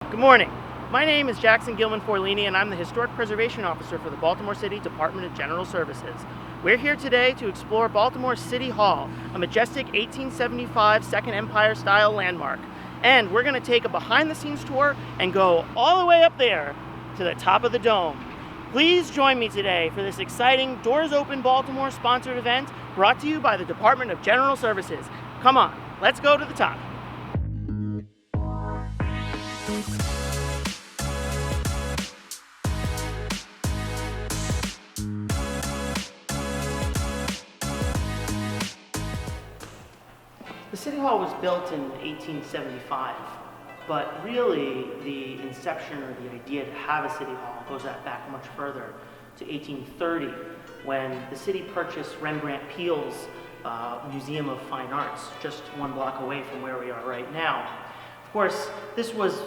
Good morning. My name is Jackson Gilman-Forlini, and I'm the Historic Preservation Officer for the Baltimore City Department of General Services. We're here today to explore Baltimore City Hall, a majestic 1875 Second Empire-style landmark. And we're going to take a behind-the-scenes tour and go all the way up there to the top of the dome. Please join me today for this exciting Doors Open Baltimore sponsored event brought to you by the Department of General Services. Come on, let's go to the top. The City Hall was built in 1875, but really the inception or the idea to have a City Hall goes back much further to 1830, when the city purchased Rembrandt Peale's Museum of Fine Arts, just one block away from where we are right now. Of course, this was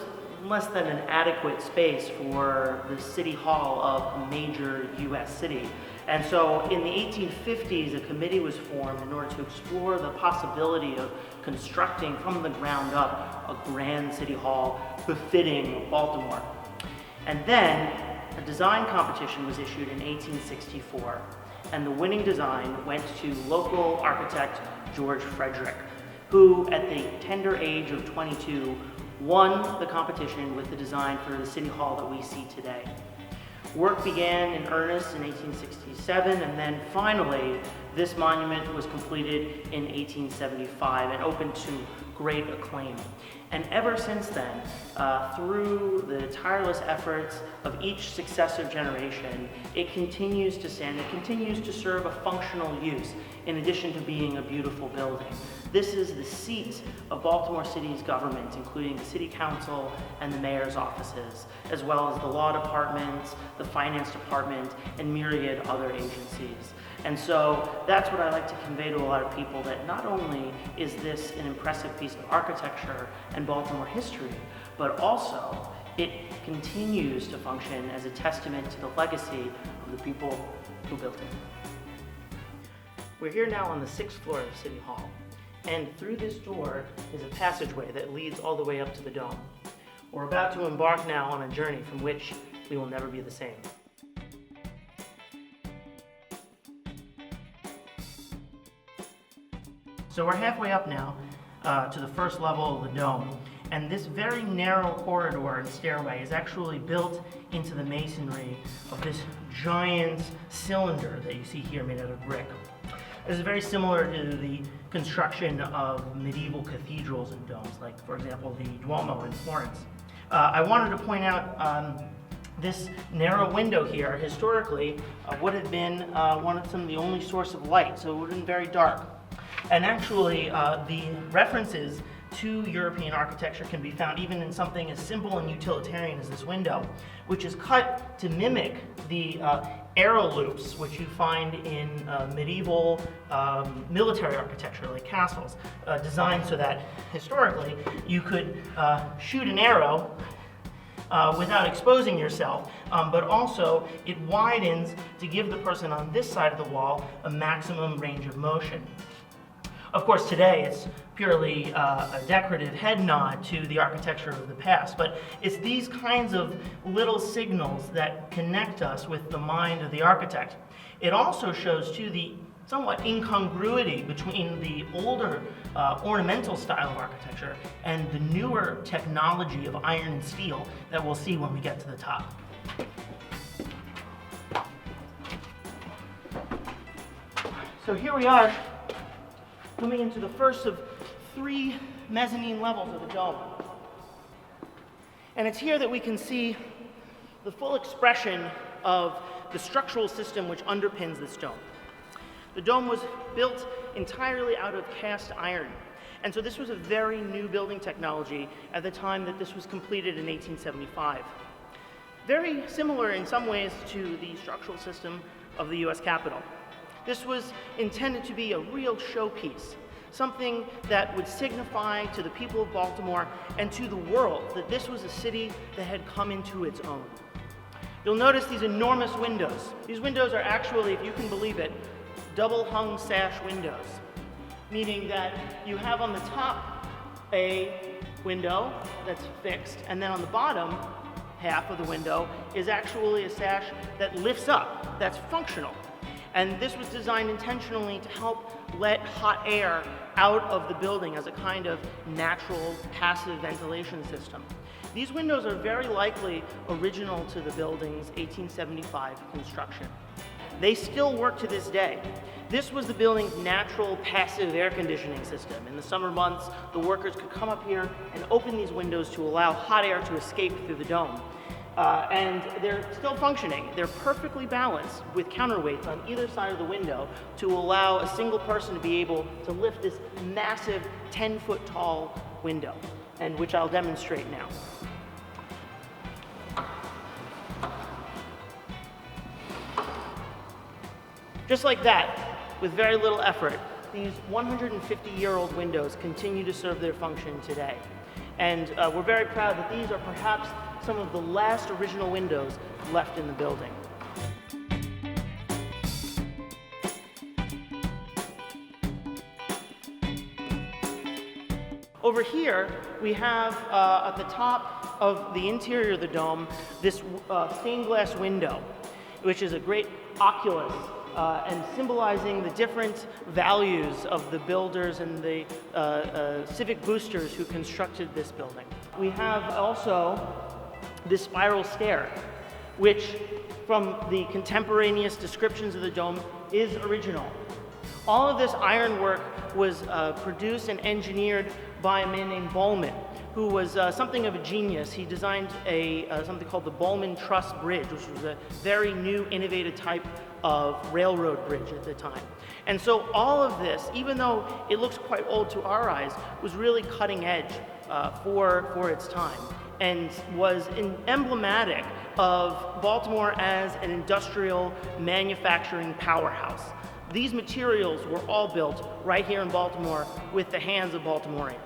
less than an adequate space for the City Hall of a major U.S. city. And so in the 1850s, a committee was formed in order to explore the possibility of constructing from the ground up a grand City Hall befitting Baltimore. And then a design competition was issued in 1864, and the winning design went to local architect George Frederick, who at the tender age of 22 won the competition with the design for the City Hall that we see today. Work began in earnest in 1867, and then finally this monument was completed in 1875 and opened to great acclaim. And ever since then, through the tireless efforts of each successive generation, it continues to stand, it continues to serve a functional use in addition to being a beautiful building. This is the seat of Baltimore City's government, including the City Council and the Mayor's offices, as well as the Law Department, the Finance Department, and myriad other agencies. And so that's what I like to convey to a lot of people, that not only is this an impressive piece of architecture and Baltimore history, but also it continues to function as a testament to the legacy of the people who built it. We're here now on the 6th floor of City Hall, and through this door is a passageway that leads all the way up to the dome. We're about to embark now on a journey from which we will never be the same. So we're halfway up now to the first level of the dome, and this very narrow corridor and stairway is actually built into the masonry of this giant cylinder that you see here made out of brick. This is very similar to the construction of medieval cathedrals and domes, like, for example, the Duomo in Florence. I wanted to point out this narrow window here, historically, would have been some of the only source of light, so it would have been very dark. And actually, the references to European architecture can be found even in something as simple and utilitarian as this window, which is cut to mimic the arrow loops which you find in medieval military architecture, like castles, designed so that historically you could shoot an arrow without exposing yourself, but also it widens to give the person on this side of the wall a maximum range of motion. Of course, today it's purely a decorative head nod to the architecture of the past, but it's these kinds of little signals that connect us with the mind of the architect. It also shows, too, the somewhat incongruity between the older ornamental style of architecture and the newer technology of iron and steel that we'll see when we get to the top. So here we are, moving into the first of 3 mezzanine levels of the dome. And it's here that we can see the full expression of the structural system which underpins this dome. The dome was built entirely out of cast iron, and so this was a very new building technology at the time that this was completed in 1875. Very similar in some ways to the structural system of the U.S. Capitol. This was intended to be a real showpiece, something that would signify to the people of Baltimore and to the world that this was a city that had come into its own. You'll notice these enormous windows. These windows are actually, if you can believe it, double-hung sash windows, meaning that you have on the top a window that's fixed, and then on the bottom half of the window is actually a sash that lifts up, that's functional. And this was designed intentionally to help let hot air out of the building as a kind of natural passive ventilation system. These windows are very likely original to the building's 1875 construction. They still work to this day. This was the building's natural passive air conditioning system. In the summer months, the workers could come up here and open these windows to allow hot air to escape through the dome. And they're still functioning. They're perfectly balanced with counterweights on either side of the window to allow a single person to be able to lift this massive 10-foot tall window, and which I'll demonstrate now. Just like that, with very little effort, these 150-year-old windows continue to serve their function today. And we're very proud that these are perhaps some of the last original windows left in the building. Over here, we have at the top of the interior of the dome, this stained glass window, which is a great oculus and symbolizing the different values of the builders and the civic boosters who constructed this building. We have also this spiral stair, which from the contemporaneous descriptions of the dome is original. All of this ironwork was produced and engineered by a man named Bowman, who was something of a genius. He designed something called the Bowman Truss Bridge, which was a very new, innovative type of railroad bridge at the time. And so all of this, even though it looks quite old to our eyes, was really cutting edge for its time, and was emblematic of Baltimore as an industrial manufacturing powerhouse. These materials were all built right here in Baltimore with the hands of Baltimoreans.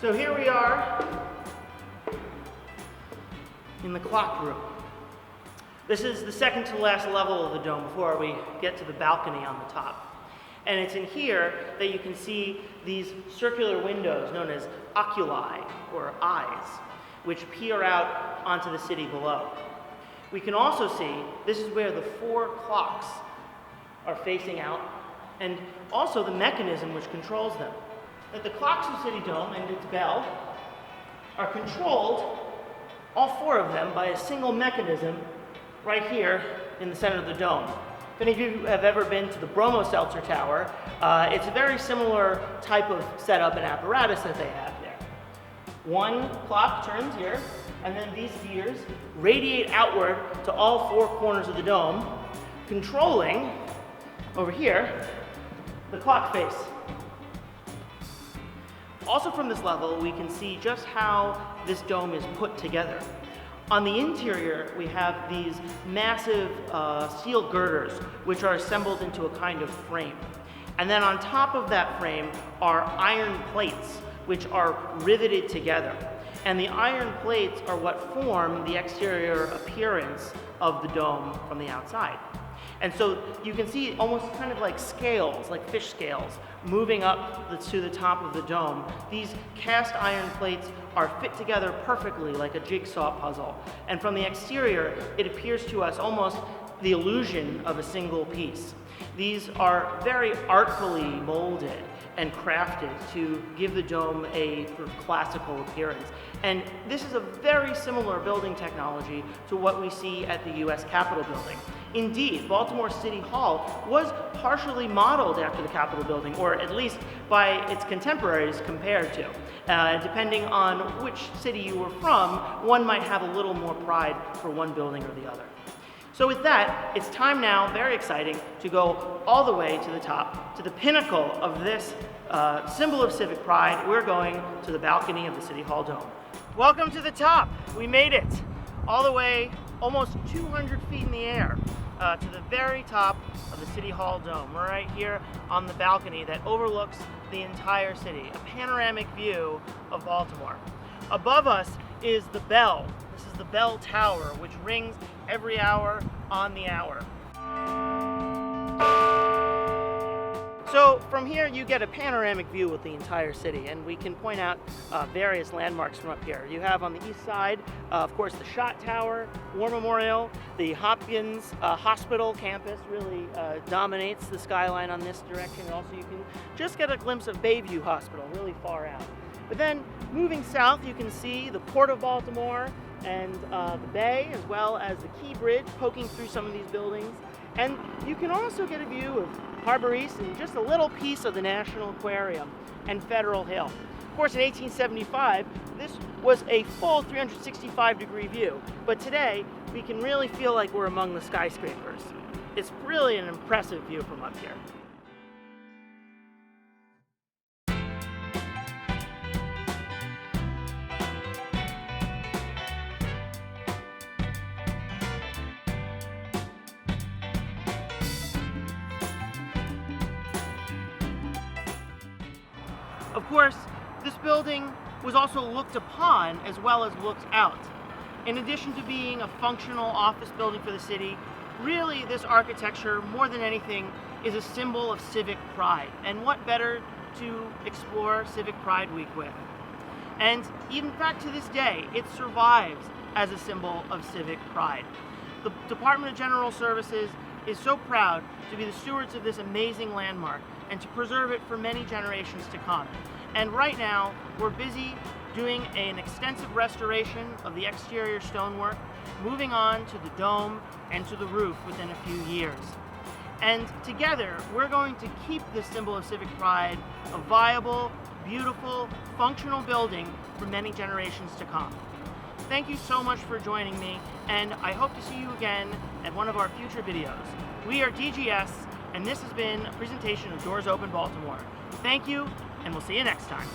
So here we are in the clock room. This is the second to last level of the dome before we get to the balcony on the top. And it's in here that you can see these circular windows known as oculi, or eyes, which peer out onto the city below. We can also see this is where the 4 clocks are facing out, and also the mechanism which controls them. That the clocks of City Dome and its bell are controlled, all 4 of them, by a single mechanism right here in the center of the dome. If any of you have ever been to the Bromo Seltzer Tower, it's a very similar type of setup and apparatus that they have there. One clock turns here, and then these gears radiate outward to all 4 corners of the dome, controlling, over here, the clock face. Also from this level, we can see just how this dome is put together. On the interior, we have these massive steel girders, which are assembled into a kind of frame. And then on top of that frame are iron plates, which are riveted together. And the iron plates are what form the exterior appearance of the dome from the outside. And so you can see almost kind of like scales, like fish scales, moving up to the top of the dome. These cast iron plates are fit together perfectly like a jigsaw puzzle. And from the exterior, it appears to us almost the illusion of a single piece. These are very artfully molded and crafted to give the dome a sort of classical appearance. And this is a very similar building technology to what we see at the US Capitol building. Indeed, Baltimore City Hall was partially modeled after the Capitol building, or at least by its contemporaries compared to. Depending on which city you were from, one might have a little more pride for one building or the other. So with that, it's time now, very exciting, to go all the way to the top, to the pinnacle of this symbol of civic pride. We're going to the balcony of the City Hall Dome. Welcome to the top. We made it all the way, almost 200 feet in the air, to the very top of the City Hall Dome. We're right here on the balcony that overlooks the entire city, a panoramic view of Baltimore. Above us is the bell. This is the bell tower, which rings every hour on the hour. So from here you get a panoramic view of the entire city, and we can point out various landmarks from up here. You have on the east side, of course, the Shot Tower, War Memorial, the Hopkins Hospital campus really dominates the skyline on this direction. Also, you can just get a glimpse of Bayview Hospital really far out. But then moving south, you can see the Port of Baltimore and the bay, as well as the Key Bridge poking through some of these buildings. And you can also get a view of Harbor East and just a little piece of the National Aquarium and Federal Hill. Of course, in 1875, this was a full 365-degree view, but today we can really feel like we're among the skyscrapers. It's really an impressive view from up here. Of course, this building was also looked upon as well as looked out. In addition to being a functional office building for the city, really this architecture, more than anything, is a symbol of civic pride. And what better to explore Civic Pride Week with? And in fact, to this day, it survives as a symbol of civic pride. The Department of General Services is so proud to be the stewards of this amazing landmark and to preserve it for many generations to come. And right now, we're busy doing an extensive restoration of the exterior stonework, moving on to the dome and to the roof within a few years. And together, we're going to keep this symbol of civic pride a viable, beautiful, functional building for many generations to come. Thank you so much for joining me, and I hope to see you again at one of our future videos. We are DGS, and this has been a presentation of Doors Open Baltimore. Thank you, and we'll see you next time.